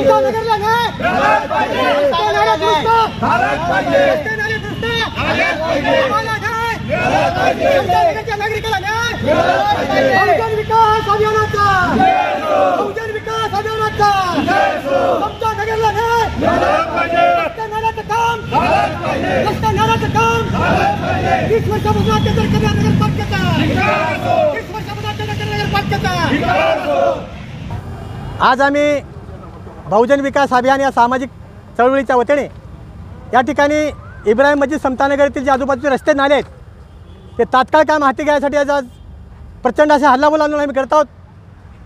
नगरला न्याय झालाच पाहिजे, झालाच पाहिजे, आम्हाला न्याय झालाच पाहिजे, नगरच्या नागरिकाला न्याय झालाच पाहिजे, बहुजन विकास अभियानाचा बहुजन विकास अभियानाचा आमच्या नगरला न्याय झालाच पाहिजे, रस्ते नाल्याचं काम झालाच पाहिजे, रस्ते नाल्याचं काम झालाच पाहिजे, 20 वर्षापासून अत्याचार करणाऱ्या नगरपालिकेचा 20 वर्षापासून अत्याचार करणाऱ्या नगरपालिकेचा। आज आम्ही बहुजन विकास अभियान या सामाजिक चळवळीच्या वतीने या ठिकाणी इब्राहिम मस्जिद समतानगर येथील जे आजूबाजूचे रस्ते नाले आहेत ते तात्काळ काम हाती घ्यायसाठी आज प्रचंड असे हल्लाबोल आंदोलन आम्ही करत आहोत।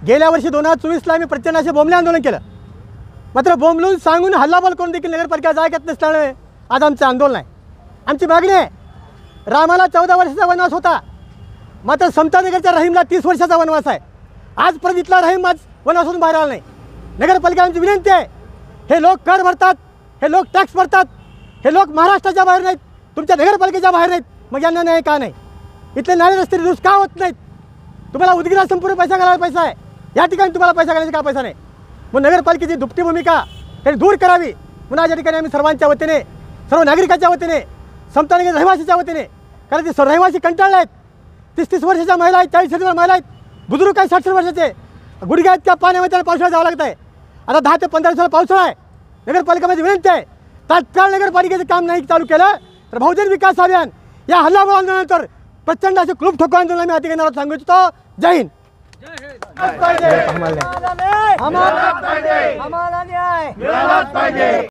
गेल्या वर्षी 2024ला आम्ही प्रचंड असे बोंबले आंदोलन केलं, मात्र बोंबलून सांगून हल्लाबोल करून देखील नगरपालिका जागत नसल्यामुळे आज आमचं आंदोलन आहे। आमची मागणी आहे, रामाला 14 वर्षाचा वनवास होता, मात्र समतानगरच्या रहीमला 30 वर्षाचा वनवास आहे। आजपर्यंत इथला रहीम आज वनवासातून बाहेर आला नाही। नगरपालिका आमची विनंती आहे, हे लोक कर भरतात, हे लोक टॅक्स भरतात, हे लोक महाराष्ट्राच्या बाहेर नाहीत, तुमच्या नगरपालिकेच्या बाहेर नाहीत, मग यांना न्याय का नाही? इथले नाले रस्ते दुरुस्त का होत नाहीत? तुम्हाला उदगीरला संपूर्ण पैसा घालायला पैसा आहे, या ठिकाणी तुम्हाला पैसा घालायचा का पैसा नाही? मग नगरपालिकेची दुपटी भूमिका त्यांनी दूर करावी म्हणून या ठिकाणी आम्ही सर्वांच्या वतीने, सर्व नागरिकांच्या वतीने, समतानगर रहिवासीच्या वतीने, कारण ते रहिवासी कंटाळले आहेत। 30-30 वर्षाच्या महिला आहेत, 40 वर्षाच्या महिला आहेत, बुजुर्ग आहेत 60 वर्षाचे, गुडघ्यात त्या पाण्यामध्ये त्याला पावसाळ्यात जावं लागत आहे। आता 10 ते 15 दिवसाला पावसाळा आहे। नगरपालिकेमध्ये विनंती आहे, तात्काळ नगरपालिकेचं काम नाही चालू केलं तर बहुजन विकास अभियान या हल्लाबोल आंदोलनानंतर प्रचंड असे खूप ठोको आंदोलन आम्ही हाती घेणार सांगू इच्छितो। जय हिंद। आम्हाला न्याय मिळालाच पाहिजे।